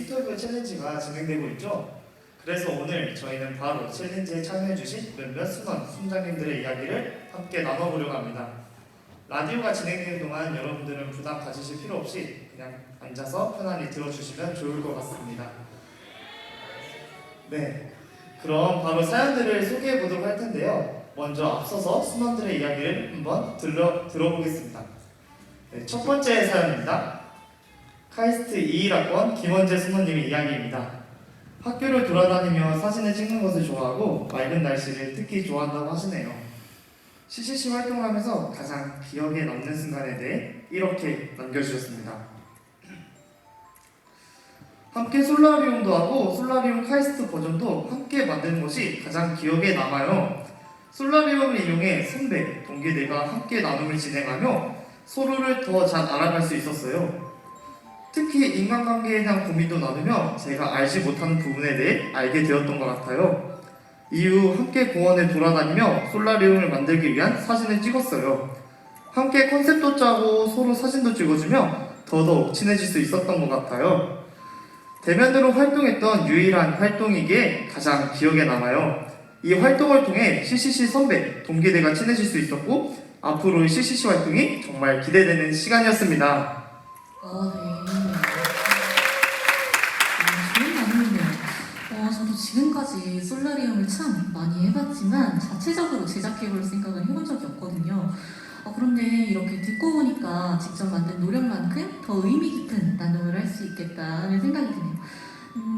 인터뷰 챌린지가 진행되고 있죠. 그래서 오늘 저희는 바로 챌린지에 참여해주신 몇몇 수원 순장님들의 이야기를 함께 나눠보려고 합니다. 라디오가 진행되는 동안 여러분들은 부담 가지실 필요 없이 그냥 앉아서 편안히 들어주시면 좋을 것 같습니다. 네, 그럼 바로 사연들을 소개해보도록 할 텐데요. 먼저 앞서서 순원들의 이야기를 한번 들어보겠습니다. 네, 첫 번째 사연입니다. 카이스트 21학번 김원재 순원님의 이야기입니다. 학교를 돌아다니며 사진을 찍는 것을 좋아하고 맑은 날씨를 특히 좋아한다고 하시네요. CCC 활동을 하면서 가장 기억에 남는 순간에 대해 이렇게 남겨주셨습니다. 함께 솔라리움도 하고 솔라리움 카이스트 버전도 함께 만드는 것이 가장 기억에 남아요. 솔라리움을 이용해 선배, 동기들과 함께 나눔을 진행하며 서로를 더 잘 알아갈 수 있었어요. 특히 인간관계에 대한 고민도 나누며 제가 알지 못하는 부분에 대해 알게 되었던 것 같아요. 이후 함께 공원을 돌아다니며 솔라리움을 만들기 위한 사진을 찍었어요. 함께 컨셉도 짜고 서로 사진도 찍어주며 더더욱 친해질 수 있었던 것 같아요. 대면으로 활동했던 유일한 활동이기에 가장 기억에 남아요. 이 활동을 통해 CCC 선배, 동기들과 친해질 수 있었고 앞으로의 CCC 활동이 정말 기대되는 시간이었습니다. 네. 좋은 반응이네요. 저도 지금까지 솔라리움을 참 많이 해봤지만 자체적으로 제작해볼 생각은 해본 적이 없거든요. 그런데 이렇게 듣고 보니까 직접 만든 노력만큼 더 의미 깊은 나눔을 할 수 있겠다는 생각이 드네요.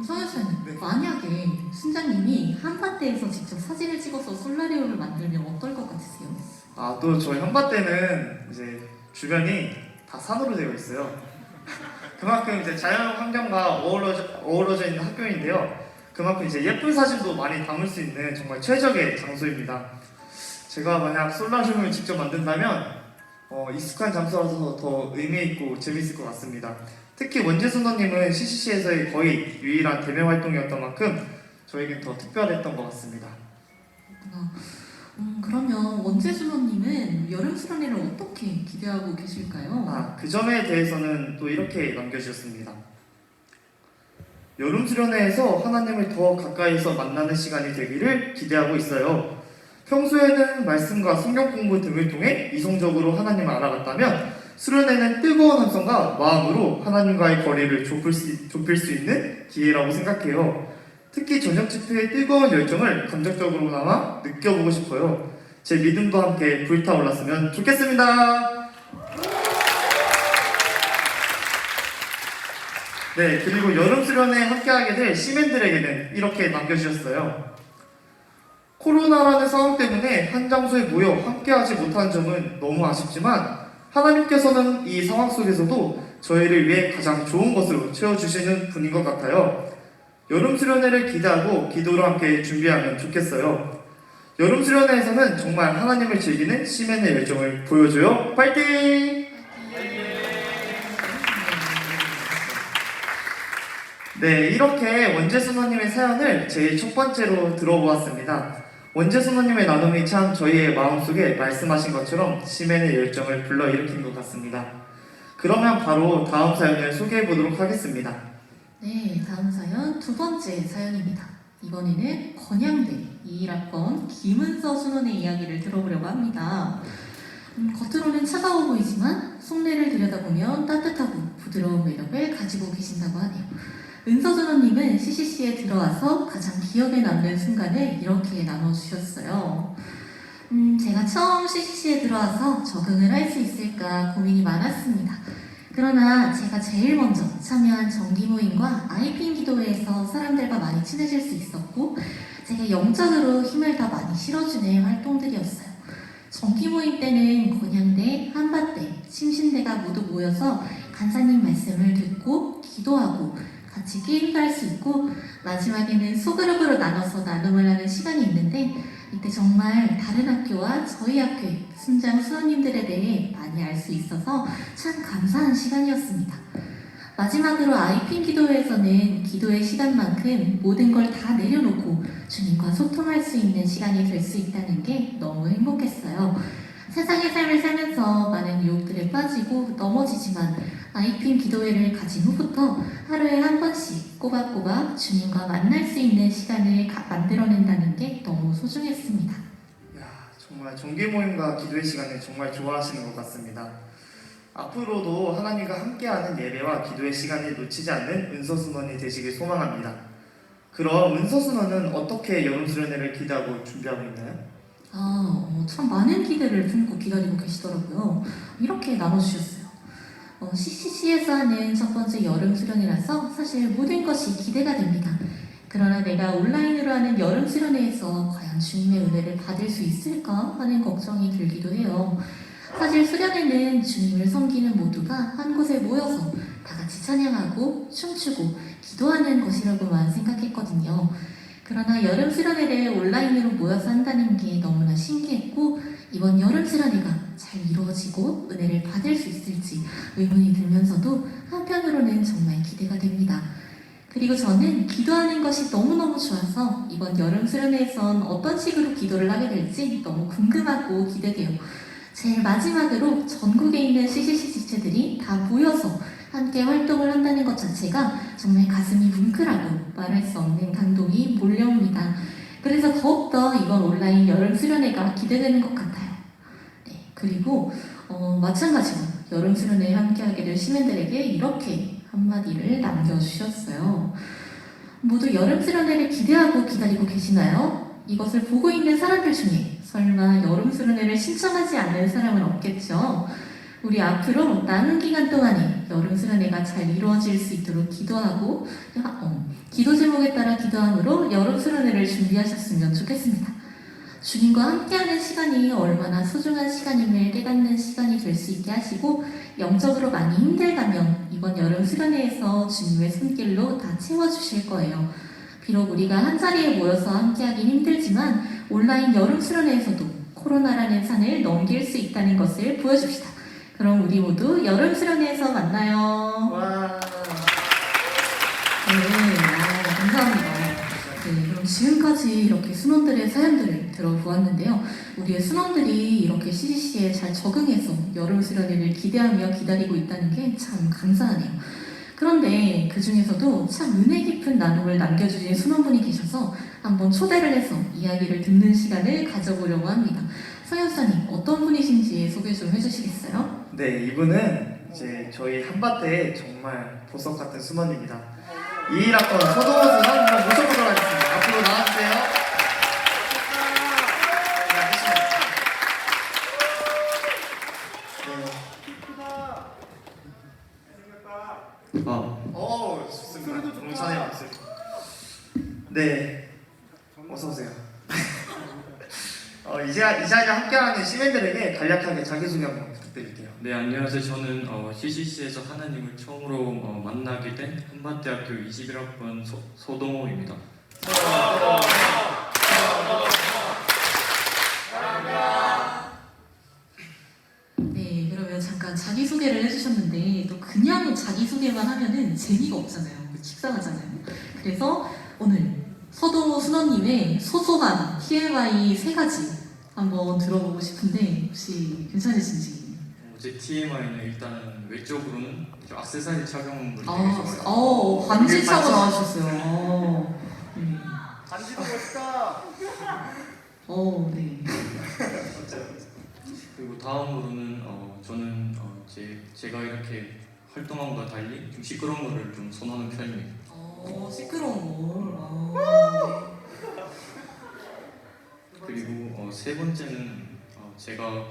성현수님, 네. 만약에 순장님이 한밭대에서 직접 사진을 찍어서 솔라리움을 만들면 어떨 것 같으세요? 또 저희 한밭대는 이제 주변이 다 산으로 되어 있어요. 그만큼 이제 자연 환경과 어우러져 있는 학교인데요. 그만큼 이제 예쁜 사진도 많이 담을 수 있는 정말 최적의 장소입니다. 제가 만약 솔라리움을 직접 만든다면 익숙한 장소라서 더 의미 있고 재밌을 것 같습니다. 특히 원재 순원님은 CCC에서의 거의 유일한 대면 활동이었던 만큼 저에겐 더 특별했던 것 같습니다. 그러면 원재 순원님은 여름 수련회를 어떻게 기대하고 계실까요? 그 점에 대해서는 또 이렇게 남겨주셨습니다. 여름 수련회에서 하나님을 더 가까이서 만나는 시간이 되기를 기대하고 있어요. 평소에는 말씀과 성경 공부 등을 통해 이성적으로 하나님을 알아갔다면 수련회는 뜨거운 함성과 마음으로 하나님과의 거리를 좁힐 수 있는 기회라고 생각해요. 특히 저녁 집회의 뜨거운 열정을 감정적으로나마 느껴보고 싶어요. 제 믿음도 함께 불타올랐으면 좋겠습니다. 네, 그리고 여름 수련회에 함께하게 될 시민들에게는 이렇게 남겨주셨어요. 코로나라는 상황 때문에 한 장소에 모여 함께하지 못한 점은 너무 아쉽지만 하나님께서는 이 상황 속에서도 저희를 위해 가장 좋은 것으로 채워주시는 분인 것 같아요. 여름 수련회를 기대하고 기도로 함께 준비하면 좋겠어요. 여름 수련회에서는 정말 하나님을 즐기는 시민의 열정을 보여줘요. 파이팅! 네, 이렇게 원재 순원님의 사연을 제일 첫 번째로 들어보았습니다. 원재 순원님의 나눔이 참 저희의 마음속에 말씀하신 것처럼 시민의 열정을 불러일으킨 것 같습니다. 그러면 바로 다음 사연을 소개해 보도록 하겠습니다. 네, 다음 사연 두 번째 사연입니다. 이번에는 건양대 21학번 김은서 순원의 이야기를 들어보려고 합니다. 겉으로는 차가워 보이지만 속내를 들여다보면 따뜻하고 부드러운 매력을 가지고 계신다고 하네요. 은서 순원님은 CCC에 들어와서 가장 기억에 남는 순간을 이렇게 나눠주셨어요. 제가 처음 CCC에 들어와서 적응을 할 수 있을까 고민이 많았습니다. 그러나 제가 제일 먼저 참여한 정기 모임과 아이핀 기도회에서 사람들과 많이 친해질 수 있었고 제가 영적으로 힘을 더 많이 실어주는 활동들이었어요. 정기 모임 때는 건양대, 한밭대, 침신대가 모두 모여서 간사님 말씀을 듣고 기도하고 같이 게임도 할 수 있고 마지막에는 소그룹으로 나눠서 나눔을 하는 시간이 있는데 이때 정말 다른 학교와 저희 학교의 순장 수원님들에 대해 많이 알 수 있어서 참 감사한 시간이었습니다. 마지막으로 아이핀 기도회에서는 기도의 시간만큼 모든 걸 다 내려놓고 주님과 소통할 수 있는 시간이 될 수 있다는 게 너무 행복했어요. 세상의 삶을 살면서 많은 유혹들에 빠지고 넘어지지만 아이핀 기도회를 가진 후부터 하루에 한 번씩 꼬박꼬박 주님과 만날 수 있는 시간을 만들어낸다는 게 너무 소중했습니다. 야, 정말 종교 모임과 기도의 시간을 정말 좋아하시는 것 같습니다. 앞으로도 하나님과 함께하는 예배와 기도의 시간을 놓치지 않는 은서순원이 되시길 소망합니다. 그럼 은서순원은 어떻게 여름수련회를 기대하고 준비하고 있나요? 참 많은 기대를 품고 기다리고 계시더라고요. 이렇게 나눠주셨어요. CCC에서 하는 첫 번째 여름 수련회라서 사실 모든 것이 기대가 됩니다. 그러나 내가 온라인으로 하는 여름 수련회에서 과연 주님의 은혜를 받을 수 있을까 하는 걱정이 들기도 해요. 사실 수련회는 주님을 섬기는 모두가 한 곳에 모여서 다 같이 찬양하고 춤추고 기도하는 것이라고만 생각했거든요. 그러나 여름 수련회를 온라인으로 모여서 한다는 게 너무나 신기했고 이번 여름 수련회가 잘 이루어지고 은혜를 받을 수 있을지 의문이 들면서도 한편으로는 정말 기대가 됩니다. 그리고 저는 기도하는 것이 너무너무 좋아서 이번 여름 수련회에선 어떤 식으로 기도를 하게 될지 너무 궁금하고 기대돼요. 제일 마지막으로 전국에 있는 CCC 지체들이 다 모여서 함께 활동을 한다는 것 자체가 정말 가슴이 뭉클하고 말할 수 없는 감동이 몰려옵니다. 그래서 더욱더 이번 온라인 여름 수련회가 기대되는 것 같아요. 네, 그리고 마찬가지로 여름 수련회에 함께하게 될 시민들에게 이렇게 한마디를 남겨주셨어요. 모두 여름 수련회를 기대하고 기다리고 계시나요? 이것을 보고 있는 사람들 중에 설마 여름 수련회를 신청하지 않는 사람은 없겠죠? 우리 앞으로 남은 기간 동안에 여름 수련회가 잘 이루어질 수 있도록 기도하고 기도 제목에 따라 기도함으로 여름 수련회를 준비하셨으면 좋겠습니다. 주님과 함께하는 시간이 얼마나 소중한 시간임을 깨닫는 시간이 될 수 있게 하시고 영적으로 많이 힘들다면 이번 여름 수련회에서 주님의 손길로 다 채워주실 거예요. 비록 우리가 한자리에 모여서 함께하긴 힘들지만 온라인 여름 수련회에서도 코로나라는 산을 넘길 수 있다는 것을 보여줍시다. 그럼 우리 모두 여름 수련회에서 만나요. 와. 네, 감사합니다. 네, 그럼 지금까지 이렇게 순원들의 사연들을 들어보았는데요. 우리의 순원들이 이렇게 CCC에 잘 적응해서 여름 수련회를 기대하며 기다리고 있다는 게 참 감사하네요. 그런데 그 중에서도 참 은혜 깊은 나눔을 남겨주신 순원분이 계셔서 한번 초대를 해서 이야기를 듣는 시간을 가져보려고 합니다. 서현사님, 어떤 분이신지 소개 좀 해주시겠어요? 네, 이분은 이제 저희 한밭의 정말 보석 같은 순원입니다. 21학번 서동호 순원 한번 모셔보도록 하겠습니다. 앞으로 나와주세요. 좋습니다. 동찬의 박수. 네, 어서 오세요. 이 자리에 함께하는 시민들에게 간략하게 자기소개 한번 부탁드릴게요. 네, 안녕하세요. 저는 CCC에서 하나님을 처음으로 만나게 된 한밭대학교 21학번 소동호입니다. 네, 그러면 잠깐 자기소개를 해주셨는데 또 그냥 자기소개만 하면은 재미가 없잖아요. 식상하잖아요. 그래서 오늘 서동호 순원님의 소소한 TMI 3가지 한번 들어보고 싶은데 혹시 괜찮으신지? 제 TMI는 일단은 외적으로는 좀 액세서리 착용을 되게 좋아해요. 반지 차고 나와주셨어요. 네. 반지도 멋있다. 네. 그리고 다음으로는 저는 제가 이렇게 활동함과 달리 좀 시끄러운 거를 좀 선호하는 편입니다. 시끄러운 걸. 그리고 세 번째는 제가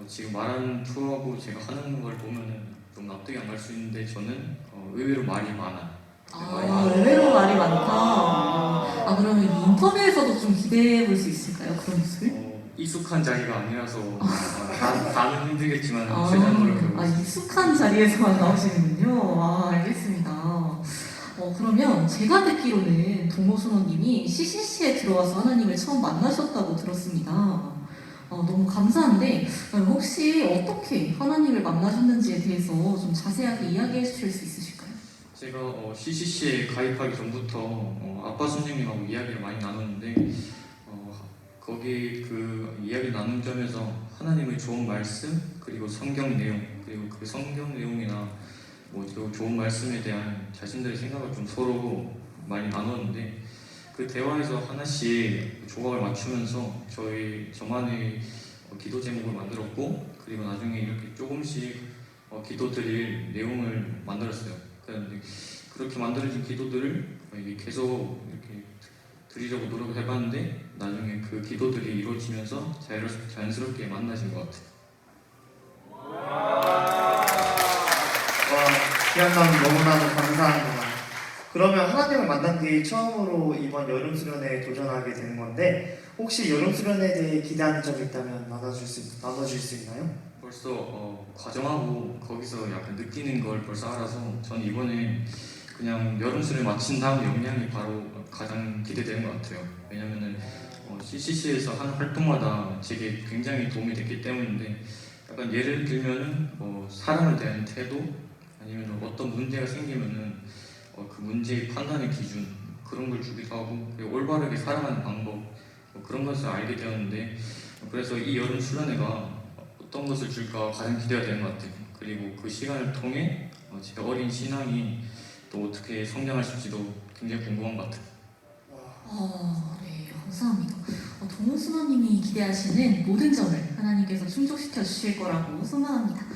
지금 말하는 투어하고 제가 하는 걸 보면은 좀 납득이 안 갈 수 있는데 저는 의외로 말이 많아요. 의외로 말이 많다. 그러면 인터뷰에서도 좀 기대해 볼 수 있을까요? 그런 모습을? 익숙한 자리가 아니라서 다는 힘들겠지만 최대한 노력해보겠습니다. 익숙한 자리에서만 나오시는군요. 알겠습니다. 그러면 제가 듣기로는 동호순호님이 CCC에 들어와서 하나님을 처음 만나셨다고 들었습니다. 너무 감사한데 혹시 어떻게 하나님을 만나셨는지에 대해서 좀 자세하게 이야기해 주실 수 있으실까요? 제가 CCC에 가입하기 전부터 아빠 선생님하고 이야기를 많이 나눴는데 거기 그 이야기 나눈 점에서 하나님의 좋은 말씀 그리고 성경 내용 그리고 그 성경 내용이나 뭐 좋은 말씀에 대한 자신들의 생각을 좀 서로 많이 나눴는데 그 대화에서 하나씩 조각을 맞추면서 저만의 기도 제목을 만들었고 그리고 나중에 이렇게 조금씩 기도드릴 내용을 만들었어요. 그런데 그렇게 만들어진 기도들을 계속 이렇게 드리려고 노력을 해봤는데 나중에 그 기도들이 이루어지면서 자연스럽게 만나진 것 같아요. 와, 귀한 나눔 너무나도 감사합니다. 그러면 하나님을 만난 뒤 처음으로 이번 여름 수련회에 도전하게 되는 건데 혹시 여름 수련회에 대해 기대하는 점이 있다면 나눠줄 수 있나요? 벌써 과정하고 거기서 약간 느끼는 걸 벌써 알아서 전 이번에 그냥 여름 수련회 마친 다음 역량이 바로 가장 기대되는 것 같아요. 왜냐면은 CCC에서 하는 활동마다 제게 굉장히 도움이 됐기 때문인데 약간 예를 들면은 사람을 대하는 태도 아니면 어떤 문제가 생기면은 그 문제의 판단의 기준 그런 걸 주기도 하고 그리고 올바르게 살아가는 방법 그런 것을 알게 되었는데 그래서 이 여름 수련회가 어떤 것을 줄까 가장 기대가 되는 것 같아요. 그리고 그 시간을 통해 제 어린 신앙이 또 어떻게 성장하실지도 굉장히 궁금한 것 같아요. 네, 감사합니다. 동호수노님이 기대하시는 모든 점을 하나님께서 충족시켜 주실 거라고 소망합니다.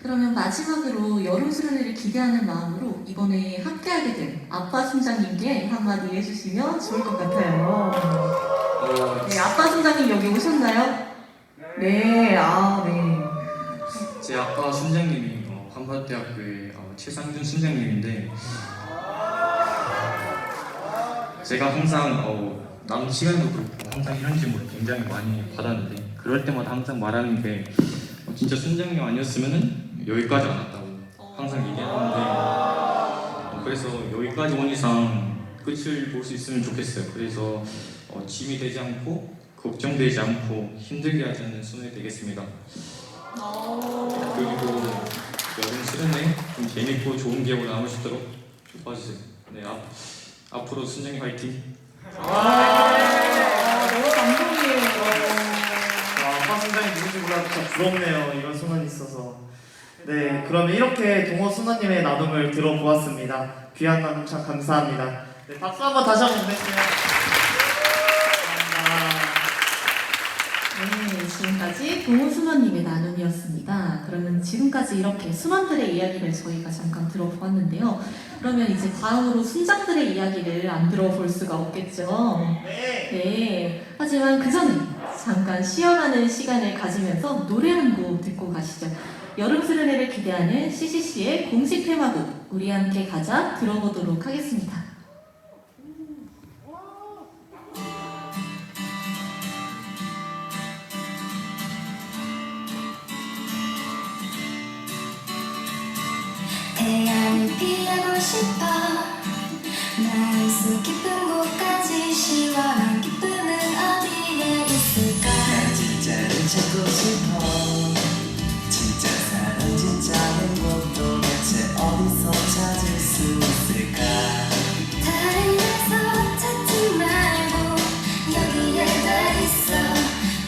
그러면 마지막으로 여름 수련회를 기대하는 마음으로 이번에 함께하게 된 아빠 순장님께 한마디 해주시면 좋을 것 같아요. 네, 아빠 순장님 여기 오셨나요? 네, 네. 제 아빠 순장님이 한밭대학교의 최상준 순장님인데 제가 항상 남은 시간도 그렇고 항상 이런 질문을 굉장히 많이 받았는데 그럴 때마다 항상 말하는 게 진짜 순장님 아니었으면은 여기까지 안 왔다고 항상 얘기하는데 그래서 여기까지 온 이상 끝을 볼 수 있으면 좋겠어요. 그래서 짐이 되지 않고 걱정되지 않고 힘들게 하지 않는 수련회 되겠습니다. 그리고 여름 수련회 좀 재밌고 좋은 기억으로 남을 수 있도록 도와주세요. 네, 앞으로 순장님 화이팅! 너무 감동이에요. 아빠 순장이 누군지 몰라도 진짜 부럽네요. 이런 순환이 있어서. 네, 그러면 이렇게 동호 순환님의 나눔을 들어보았습니다. 귀한 나눔 참 감사합니다. 네, 박수 한번 다시 한번 보내주세요. 감사합니다. 네, 지금까지 동호수노님의 나눔이었습니다. 그러면 지금까지 이렇게 수만들의 이야기를 저희가 잠깐 들어보았는데요. 그러면 이제 다음으로 순장들의 이야기를 안 들어볼 수가 없겠죠. 네. 하지만 그 전에 잠깐 쉬어가는 시간을 가지면서 노래 한 곡 듣고 가시죠. 여름 수련회를 기대하는 CCC의 공식 테마곡 우리 함께 가자 들어보도록 하겠습니다. 태양이 피하고 싶어 마음속 깊은 곳까지 시원한 기쁨은 어디에 있을까 난 진짜를 찾고 싶어 진짜 사랑 진짜 행복 도대체 어디서 찾을 수 있을까 다른 데서 찾지 말고 여기에 다 있어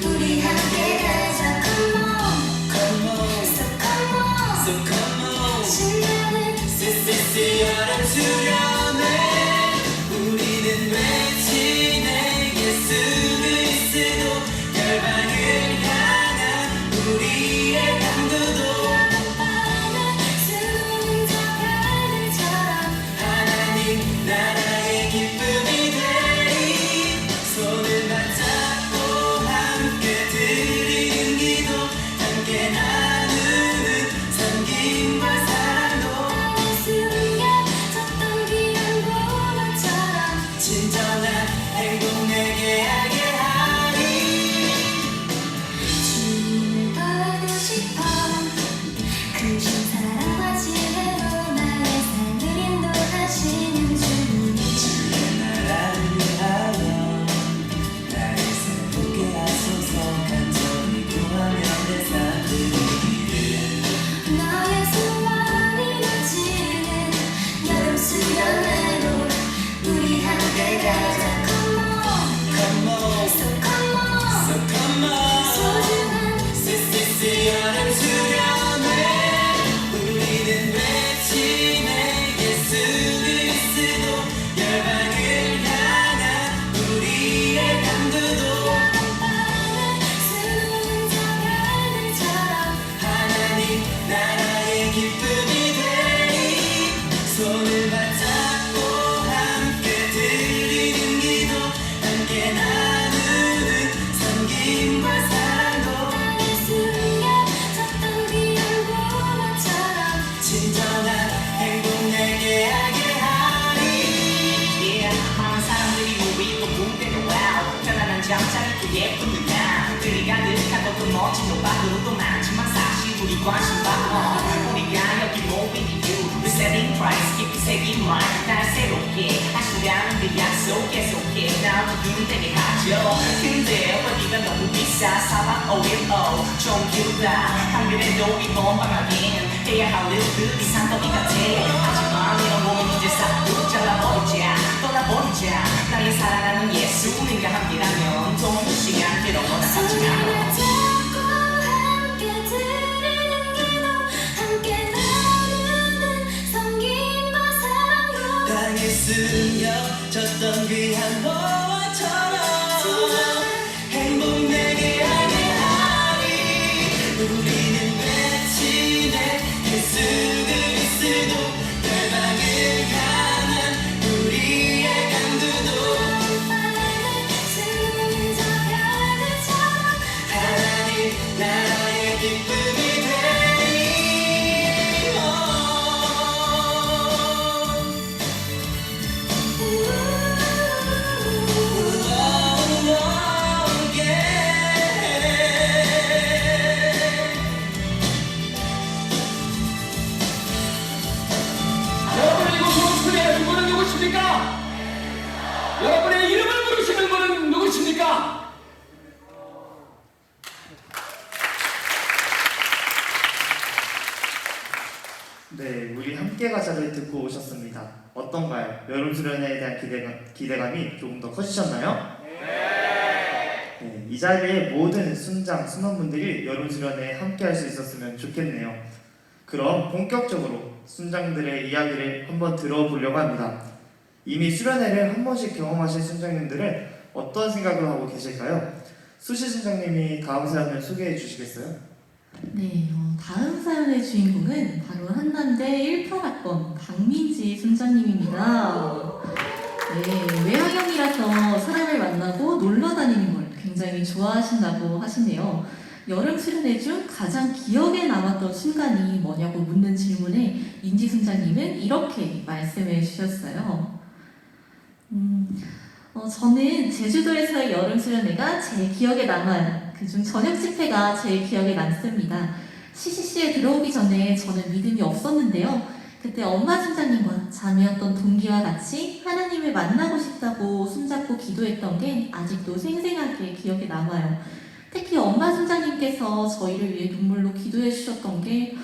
우리 함께 가자 Come on Come on, So come on so come on 신나는 CCC 여름 수련회 우리는 외치네 관심 봐 우리가 여기 모인 이유 The setting price 깊이 새긴 말 날 새롭게 하신다는 그 약속 계속해 나 두근대게 하죠 근데 어디가 너무 비싸 4박 5일 좀 길다 한 그래도 이번 방학엔 해야 할 일들이 산더미 같아 하지만 이런 몸은 이제 싹둑 잘라버리자 떠나버리자 나의 사랑하는 예수님과 함께라면 돈 시간 들어보다 같지 손을 않아 잡고 함께 들이는 기도 함께 나누는 섬김과 사랑으로 땅에 스며졌던 귀한 너와처럼 행복 내게 하니 우리는 외치네 예수 그리스도 대박을 향한 우리의 강두도 바람을 스는 저 별들처럼 하나님 나라의 기쁨이 되니 여러분의 이곳 모습의 누구는 누구십니까? 여러분의 이름을 부르시는 분은 누구십니까? 네, 우리 함께 가자를 듣고 오셨습니다. 어떤가요? 여름 수련회에 대한 기대감이 조금 더 커지셨나요? 네, 이 자리에 모든 순장, 순원분들이 여름 수련회에 함께 할 수 있었으면 좋겠네요. 그럼 본격적으로 순장들의 이야기를 한번 들어보려고 합니다. 이미 수련회를 한 번씩 경험하신 순장님들은 어떤 생각을 하고 계실까요? 수시 순장님이 다음 사연을 소개해 주시겠어요? 네, 다음 사연의 주인공은 바로 한남대 18학번 강민지 순장님입니다. 네, 외학형이라서 사람을 만나고 놀러 다니는 걸 굉장히 좋아하신다고 하시네요. 여름 수련회 중 가장 기억에 남았던 순간이 뭐냐고 묻는 질문에 민지 순장님은 이렇게 말씀해 주셨어요. 저는 제주도에서의 여름 수련회가 제일 기억에 남아요. 그중 저녁 집회가 제일 기억에 남습니다. CCC에 들어오기 전에 저는 믿음이 없었는데요. 그때 엄마 순장님과 자매였던 동기와 같이 하나님을 만나고 싶다고 손잡고 기도했던 게 아직도 생생하게 기억에 남아요. 특히 엄마 순장님께서 저희를 위해 눈물로 기도해 주셨던 게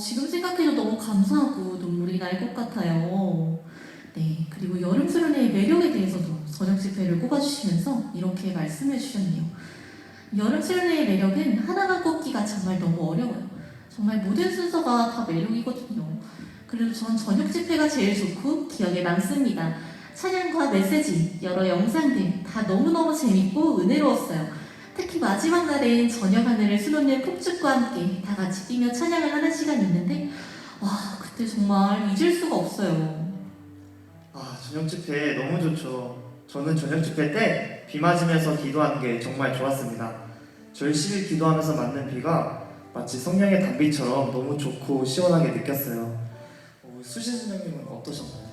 지금 생각해도 너무 감사하고 눈물이 날 것 같아요. 네, 그리고 여름 수련회의 매력에 대해서도 저녁 집회를 꼽아주시면서 이렇게 말씀해 주셨네요. 여름 수련회의 매력은 하나만 꼽기가 정말 너무 어려워요. 정말 모든 순서가 다 매력이거든요. 그래도 전 저녁 집회가 제일 좋고 기억에 남습니다. 찬양과 메시지, 여러 영상들 다 너무너무 재밌고 은혜로웠어요. 특히 마지막 날엔 저녁 하늘을 수놓는 폭죽과 함께 다 같이 뛰며 찬양을 하는 시간이 있는데 와, 그때 정말 잊을 수가 없어요. 아, 저녁 집회 너무 좋죠. 저는 저녁 집회 때 비 맞으면서 기도하는 게 정말 좋았습니다. 절실히 기도하면서 맞는 비가 마치 성령의 단비처럼 너무 좋고 시원하게 느꼈어요. 수신 선생님은 어떠셨나요?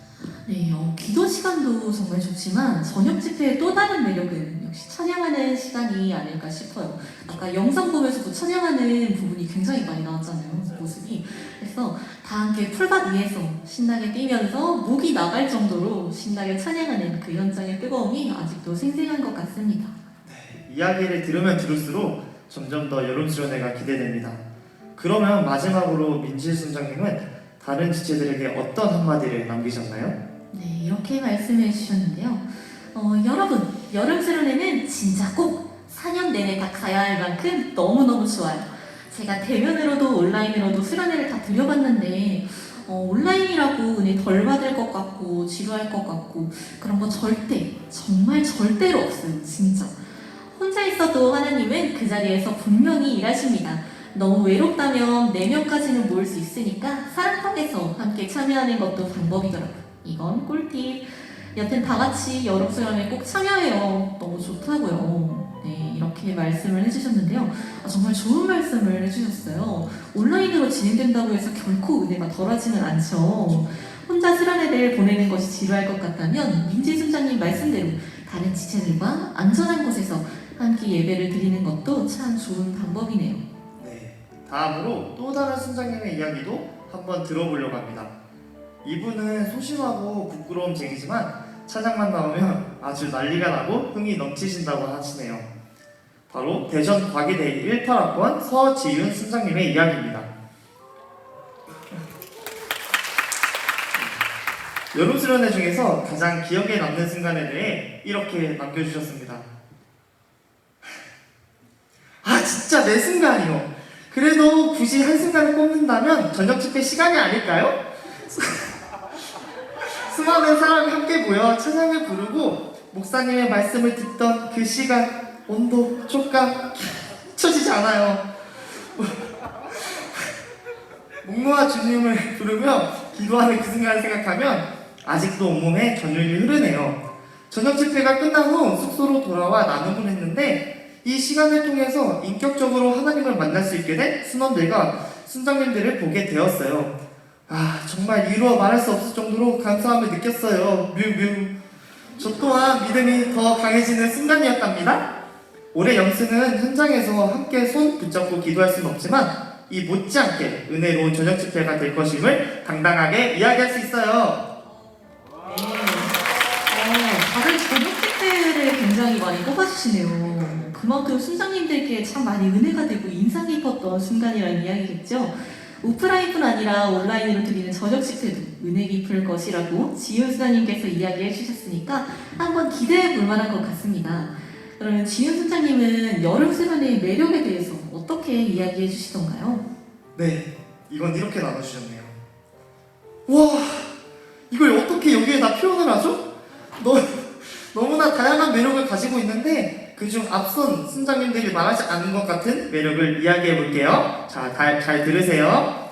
네, 기도 시간도 정말 좋지만 저녁 집회의 또 다른 매력은 역시 찬양하는 시간이 아닐까 싶어요. 아까 영상 보면서도 찬양하는 부분이 굉장히 많이 나왔잖아요, 모습이. 그래서 다 함께 풀밭 위에서 신나게 뛰면서 목이 나갈 정도로 신나게 찬양하는 그 현장의 뜨거움이 아직도 생생한 것 같습니다. 이야기를 들으면 들을수록 점점 더 여름 수련회가 기대됩니다. 그러면 마지막으로 민지 순장님은 다른 지체들에게 어떤 한마디를 남기셨나요? 네, 이렇게 말씀해 주셨는데요. 여러분, 여름 수련회는 진짜 꼭 4년 내내 다 가야 할 만큼 너무너무 좋아요. 제가 대면으로도 온라인으로도 수련회를 다 들려봤는데 온라인이라고 은혜 덜 받을 것 같고 지루할 것 같고 그런 거 절대, 정말 절대로 없어요. 진짜. 혼자 있어도 하나님은 그 자리에서 분명히 일하십니다. 너무 외롭다면 4명까지는 모을 수 있으니까 사랑방에서 함께 참여하는 것도 방법이더라고요. 이건 꿀팁. 여튼 다 같이 여름 수련회 꼭 참여해요. 너무 좋다고요. 네, 이렇게 말씀을 해주셨는데요. 정말 좋은 말씀을 해주셨어요. 온라인으로 진행된다고 해서 결코 은혜가 덜하지는 않죠. 혼자 수련회를 보내는 것이 지루할 것 같다면 민지 순장님 말씀대로 다른 지체들과 안전한 곳에서 함께 예배를 드리는 것도 참 좋은 방법이네요. 네, 다음으로 또 다른 순장님의 이야기도 한번 들어보려고 합니다. 이분은 소심하고 부끄러움쟁이지만 차장만 나오면 아주 난리가 나고 흥이 넘치신다고 하시네요. 바로 대전 과기대 18학번 서지윤 순장님의 이야기입니다. 여름 수련회 중에서 가장 기억에 남는 순간에 대해 이렇게 남겨주셨습니다. 아 진짜 내 순간이요. 그래도 굳이 한 순간을 꼽는다면 저녁 집회 시간이 아닐까요? 수많은 사람이 함께 모여 찬양을 부르고 목사님의 말씀을 듣던 그 시간, 온도, 촉감 잊혀지지 않아요. 목노아 주님을 부르며 기도하는 그 순간을 생각하면 아직도 온몸에 전율이 흐르네요. 저녁 집회가 끝난 후 숙소로 돌아와 나눔을 했는데 이 시간을 통해서 인격적으로 하나님을 만날 수 있게 된 순원들과 순장님들을 보게 되었어요. 아 정말 이루어 말할 수 없을 정도로 감사함을 느꼈어요. 뮤뮤. 저 또한 믿음이 더 강해지는 순간이었답니다. 올해 영수는 현장에서 함께 손 붙잡고 기도할 수는 없지만 이 못지않게 은혜로운 저녁 집회가 될 것임을 당당하게 이야기할 수 있어요. 다들 저녁 집회를 굉장히 많이 꼽아주시네요. 그만큼 순장님들께 참 많이 은혜가 되고 인상 깊었던 순간이라는 이야기겠죠. 오프라인뿐 아니라 온라인으로 드리는 저녁 집회도 은혜 깊을 것이라고 지윤 순장님께서 이야기해 주셨으니까 한번 기대해 볼 만한 것 같습니다. 그러면 지윤 순장님은 여름 수련회의 매력에 대해서 어떻게 이야기해 주시던가요? 네, 이건 이렇게 나눠주셨네요. 와, 이걸 어떻게 여기에다 표현을 하죠? 너무나 다양한 매력을 가지고 있는데 그중 앞선 순장님들이 말하지 않은 것 같은 매력을 이야기해 볼게요. 자, 잘 들으세요.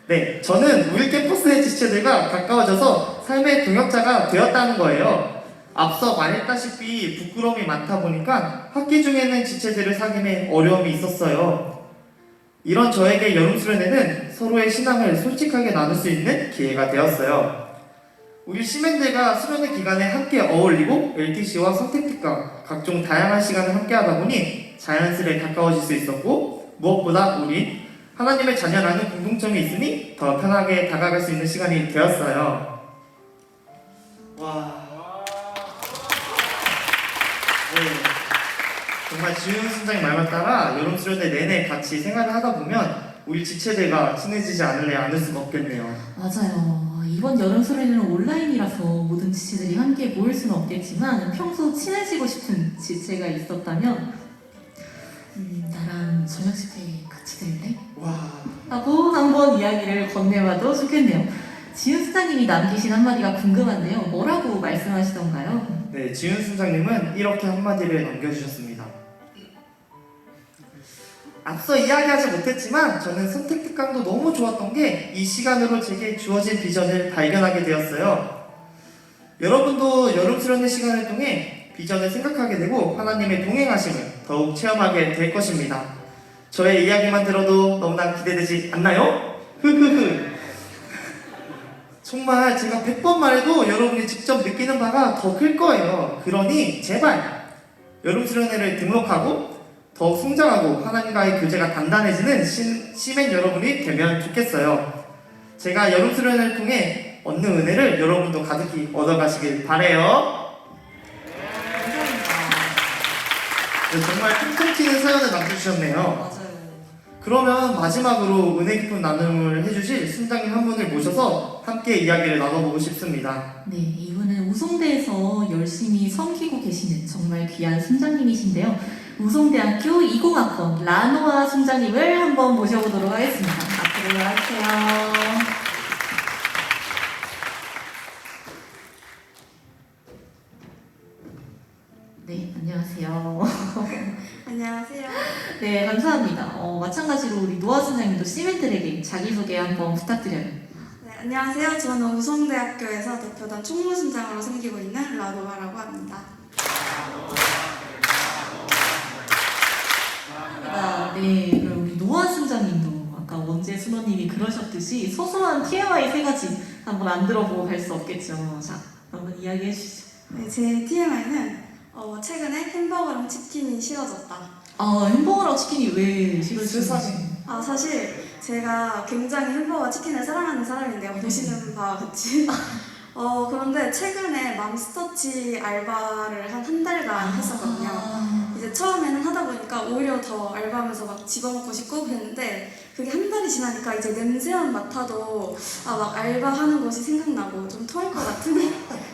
네, 저는 우리 캠퍼스의 지체들과 가까워져서 삶의 동역자가 되었다는 거예요. 앞서 말했다시피 부끄러움이 많다 보니까 학기 중에는 지체들을 사귀는 어려움이 있었어요. 이런 저에게 여름 수련회는 서로의 신앙을 솔직하게 나눌 수 있는 기회가 되었어요. 우리 시민들과 수련회 기간에 함께 어울리고 LTC와 선택특강 각종 다양한 시간을 함께 하다 보니 자연스레 가까워질 수 있었고 무엇보다 우리 하나님의 자녀라는 공동점이 있으니 더 편하게 다가갈 수 있는 시간이 되었어요. 와, 네, 정말 지윤 순장님 말만 따라 여름 수련회 내내 같이 생활을 하다 보면 우리 지체들과 친해지지 않을 수가 없겠네요. 맞아요. 이번 여름 수련회는 온라인이라서 모든 지체들이 함께 모일 수는 없겠지만 평소 친해지고 싶은 지체가 있었다면 나랑 저녁 집회 같이 들래? 와, 하고 한번 이야기를 건네봐도 좋겠네요. 지윤 수장님이 남기신 한마디가 궁금한데요. 뭐라고 말씀하시던가요? 네, 지윤 순장님은 이렇게 한마디를 남겨주셨습니다. 앞서 이야기하지 못했지만 저는 선택특강도 너무 좋았던 게 이 시간으로 제게 주어진 비전을 발견하게 되었어요. 여러분도 여름 수련회 시간을 통해 비전을 생각하게 되고 하나님의 동행하심을 더욱 체험하게 될 것입니다. 저의 이야기만 들어도 너무나 기대되지 않나요? 흐흐흐. 정말 제가 100번 말해도 여러분이 직접 느끼는 바가 더 클 거예요. 그러니 제발 여름 수련회를 등록하고 더욱 성장하고 하나님과의 교제가 단단해지는 시민 여러분이 되면 좋겠어요. 제가 여름 수련회를 통해 얻는 은혜를 여러분도 가득히 얻어가시길 바래요. 네, 정말 통통 튀는 사연을 남겨주셨네요. 맞아요. 그러면 마지막으로 은혜 깊은 나눔을 해주실 순장님 한 분을 모셔서 함께 이야기를 나눠보고 싶습니다. 네, 이분은 우송대에서 열심히 섬기고 계시는 정말 귀한 순장님이신데요. 우송대학교 20학번 라노아 순장님을 한번 모셔보도록 하겠습니다. 앞으로 나와주세요. 네, 안녕하세요. 안녕하세요. 네, 감사합니다. 마찬가지로 우리 노아 순장님도 시민들에게 자기소개 한번 부탁드려요. 네, 안녕하세요. 저는 우송대학교에서 대표단 총무순장으로 섬기고 있는 라노아라고 합니다. 네, 그럼 우리 노아 순장님도 아까 원재 순원님이 그러셨듯이 소소한 TMI 3가지 한번 안 들어보고 갈 수 없겠죠. 자, 한번 이야기해 주시죠. 네, 제 TMI는 최근에 햄버거랑 치킨이 싫어졌다. 햄버거랑 치킨이 왜 싫어지는지? 세상에. 사실 제가 굉장히 햄버거와 치킨을 사랑하는 사람인데요. 보시는 바와 같이. 그런데 최근에 맘스터치 알바를 한 달간 했었거든요. 이제 처음에는 하다 보니까 오히려 더 알바하면서 막 집어먹고 싶고 그랬는데 그게 한 달이 지나니까 이제 냄새만 맡아도 막 알바하는 것이 생각나고 좀 토할 것 같은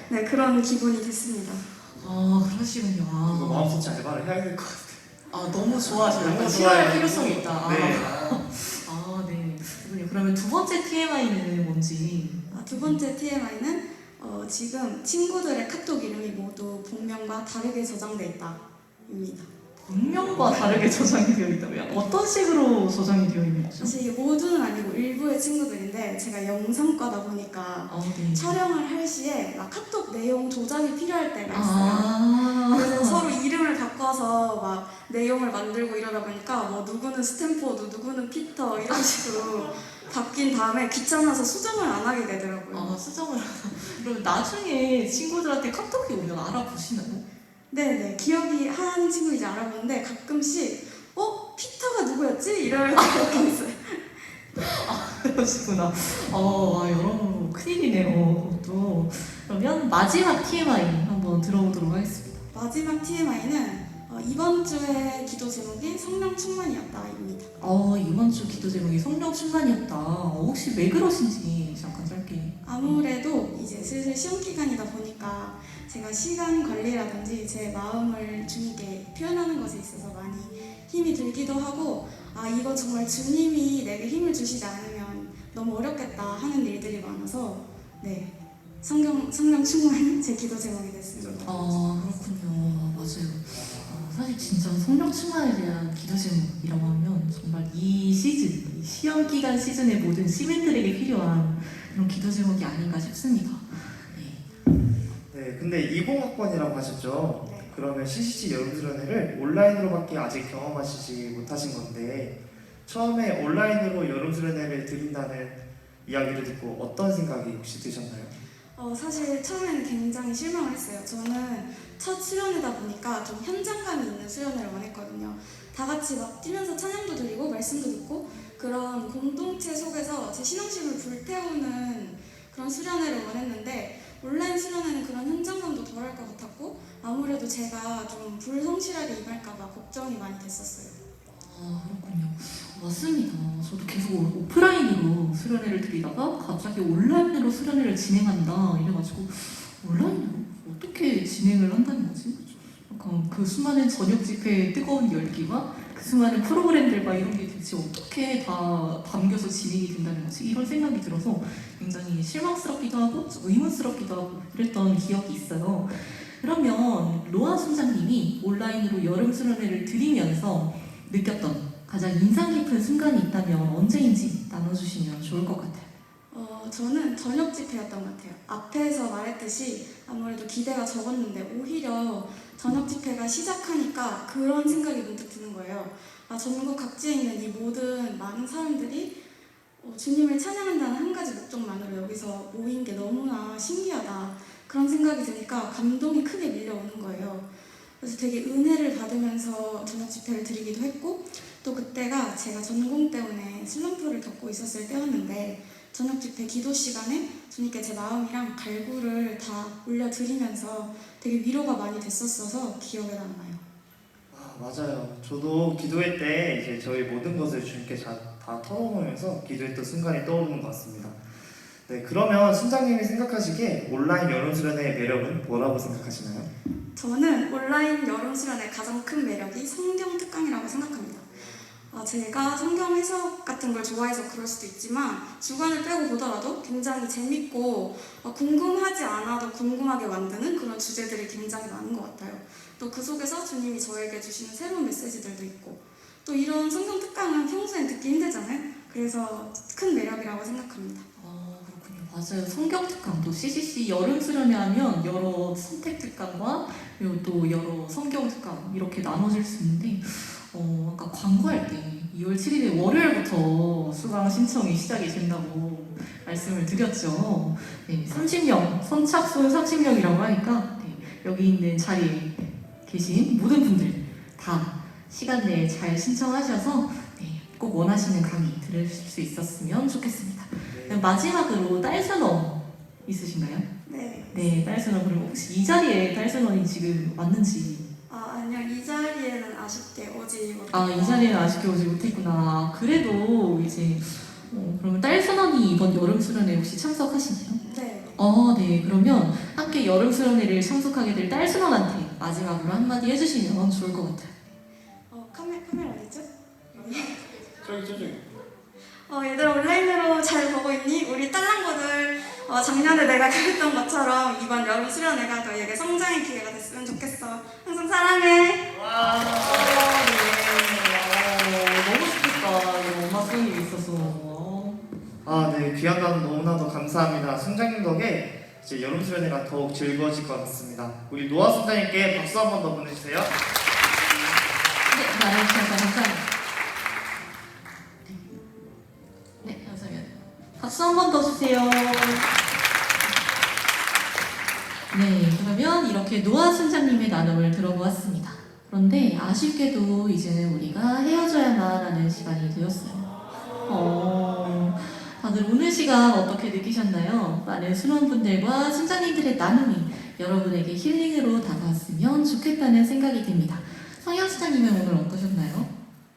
네, 그런 기분이 됐습니다. 그러시군요. 이거 마음속지 알바를 해야 될 것 같아요. 너무 좋아하시네요. 너무 약간 좋아요. 시도할 필요성이 있다. 네. 네. 그러면 두 번째 TMI는 뭔지. 두 번째 TMI는 지금 친구들의 카톡 이름이 모두 본명과 다르게 저장돼 있다입니다. 본명과 다르게 저장이 되어 있다고요? 어떤 식으로 저장이 되어 있는 거죠? 사실 이게 모두는 아니고 일부의 친구들인데 제가 영상과다 보니까 네. 촬영을 할 시에 막 카톡 내용 조작이 필요할 때가 있어요. 그래서 서로 이름을 바꿔서 막 내용을 만들고 이러다 보니까 뭐 누구는 스탠포드, 누구는 피터 이런 식으로 바뀐 다음에 귀찮아서 수정을 안 하게 되더라고요. 수정을 그러면 나중에 친구들한테 카톡이 오면 알아보시나요? 네네, 기억이 한 친구 이제 알아보는데 가끔씩 피터가 누구였지? 이럴 때가 있어요. 그러시구나. 여러모로 큰일이네요. 또 그러면 마지막 TMI 한번 들어보도록 하겠습니다. 마지막 TMI는 이번 주의 기도 제목이 성령 충만이었다입니다. 이번 주 기도 제목이 성령 충만이었다. 혹시 왜 그러신지 잠깐 짧게. 아무래도 이제 슬슬 시험 기간이다 보니까 제가 시간 관리라든지 제 마음을 주님께 표현하는 것에 있어서 많이 힘이 들기도 하고 이거 정말 주님이 내게 힘을 주시지 않으면 너무 어렵겠다 하는 일들이 많아서 네, 성령 충만이 제 기도 제목이 됐습니다. 그렇군요. 맞아요. 사실 진짜 성령 충만에 대한 기도 제목이라고 하면 정말 이 시즌, 이 시험 기간 시즌의 모든 시민들에게 필요한 그런 기도 제목이 아닌가 싶습니다. 네, 근데 20학번이라고 하셨죠? 네. 그러면 CCC 여름수련회를 온라인으로밖에 아직 경험하시지 못하신 건데 처음에 온라인으로 여름수련회를 드린다는 이야기를 듣고 어떤 생각이 혹시 드셨나요? 사실 처음에는 굉장히 실망을 했어요. 저는 첫 수련회다 보니까 좀 현장감이 있는 수련회를 원했거든요. 다 같이 막 뛰면서 찬양도 드리고 말씀도 듣고 그런 공동체 속에서 제 신앙심을 불태우는 그런 수련회를 원했는데 온라인 수련회는 그런 현장감도 덜할 것 같았고 아무래도 제가 좀 불성실하게 임할까 봐 걱정이 많이 됐었어요. 그렇군요. 맞습니다. 저도 계속 오프라인으로 수련회를 드리다가 갑자기 온라인으로 수련회를 진행한다 이래가지고 온라인으로 어떻게 진행을 한다는 거지? 약간 그 수많은 저녁 집회의 뜨거운 열기와 그 수많은 프로그램들과 이런 게 대체 어떻게 다 담겨서 진행이 된다는 거지? 이런 생각이 들어서 굉장히 실망스럽기도 하고 의문스럽기도 하고 이랬던 기억이 있어요. 그러면 로아 순장님이 온라인으로 여름 수련회를 드리면서 느꼈던 가장 인상 깊은 순간이 있다면 언제인지 나눠주시면 좋을 것 같아요. 저는 저녁 집회였던 것 같아요. 앞에서 말했듯이 아무래도 기대가 적었는데 오히려 저녁 집회가 시작하니까 그런 생각이 문득 드는 거예요. 전국 각지에 있는 이 모든 많은 사람들이 주님을 찬양한다는 한 가지 목적만으로 여기서 모인 게 너무나 신기하다. 그런 생각이 드니까 감동이 크게 밀려오는 거예요. 그래서 되게 은혜를 받으면서 저녁 집회를 드리기도 했고 또 그때가 제가 전공 때문에 슬럼프를 겪고 있었을 때였는데 저녁 집회 기도 시간에 주님께 제 마음이랑 갈구를 다 올려드리면서 되게 위로가 많이 됐었어서 기억에 남아요. 맞아요. 저도 기도회 때 이제 저희 모든 것을 주님께 다 털어놓으면서 기도했던 순간이 떠오르는 것 같습니다. 네, 그러면 순장님이 생각하시기에 온라인 여름수련회의 매력은 뭐라고 생각하시나요? 저는 온라인 여름 수련의 가장 큰 매력이 성경 특강이라고 생각합니다. 제가 성경 해석 같은 걸 좋아해서 그럴 수도 있지만 주관을 빼고 보더라도 굉장히 재밌고 궁금하지 않아도 궁금하게 만드는 그런 주제들이 굉장히 많은 것 같아요. 또 그 속에서 주님이 저에게 주시는 새로운 메시지들도 있고 또 이런 성경 특강은 평소엔 듣기 힘들잖아요. 그래서 큰 매력이라고 생각합니다. 그렇군요. 맞아요. 성경 특강도 CCC 여름 수련회 하면 여러 선택 특강과 그리고 또 여러 성경 특강 이렇게 나눠질 수 있는데 아까 광고할 때 2월 7일에 월요일부터 수강 신청이 시작이 된다고 말씀을 드렸죠. 네, 30명, 선착순 30명이라고 하니까 여기 있는 자리에 계신 모든 분들 다 시간 내에 잘 신청하셔서 꼭 원하시는 강의 들을 수 있었으면 좋겠습니다. 마지막으로 딸순원 있으신가요? 네. 네, 딸순원. 그럼 혹시 이 자리에 딸순원이 지금 왔는지? 아니요. 이 자리에는 아쉽게 오지 못했고. 아, 이 자리에 아쉽게 오지 못했구나. 그래도 이제 그러면 딸순원이 이번 여름 수련회 혹시 참석하시나요? 네. 네. 그러면 함께 여름 수련회를 참석하게 될 딸순원한테 마지막으로 한마디 해주시면 좋을 것 같아요. 카메라 어디죠? 저기. 얘들아 온라인으로 잘 보고 있니? 우리 딸랑구들 작년에 내가 그랬던 것처럼 이번 여름 수련회가 너희에게 성장의 기회가 됐으면 좋겠어. 항상 사랑해. 와, 너무 좋겠다. 이거 엄마 손님이 있어서. 네, 귀한 단어 너무나도 감사합니다. 순장님 덕에 이제 여름 수련회가 더욱 즐거워질 것 같습니다. 우리 노아 순장님께 박수 한 번 더 보내주세요. 네, 말해주셔서 감사합니다. 네, 감사합니다. 박수 한 번 더 주세요. 네, 그러면 이렇게 노아 순장님의 나눔을 들어보았습니다. 그런데 아쉽게도 이제는 우리가 헤어져야만 하는 시간이 되었어요. 다들 오늘 시간 어떻게 느끼셨나요? 많은 순원분들과 순장님들의 나눔이 여러분에게 힐링으로 다가왔으면 좋겠다는 생각이 듭니다. 성현 순장님은 오늘 어떠셨나요?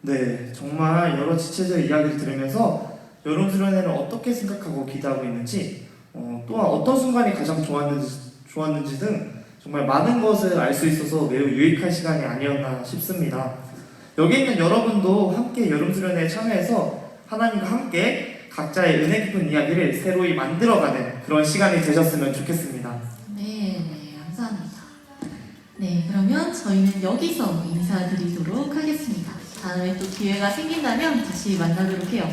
네, 정말 여러 지체들 이야기를 들으면서 여름 수련회를 어떻게 생각하고 기대하고 있는지 또한 어떤 순간이 가장 좋았는지 등 정말 많은 것을 알 수 있어서 매우 유익한 시간이 아니었나 싶습니다. 여기 있는 여러분도 함께 여름 수련회에 참여해서 하나님과 함께 각자의 은혜 깊은 이야기를 새로이 만들어가는 그런 시간이 되셨으면 좋겠습니다. 네, 감사합니다. 네, 그러면 저희는 여기서 인사드리도록 하겠습니다. 다음에 또 기회가 생긴다면 다시 만나도록 해요.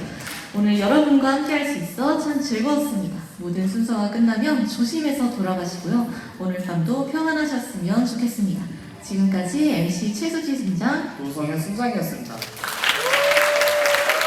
오늘 여러분과 함께 할 수 있어 참 즐거웠습니다. 모든 순서가 끝나면 조심해서 돌아가시고요. 오늘 밤도 평안하셨으면 좋겠습니다. 지금까지 MC 최수지 순장, 노성현 순장이었습니다.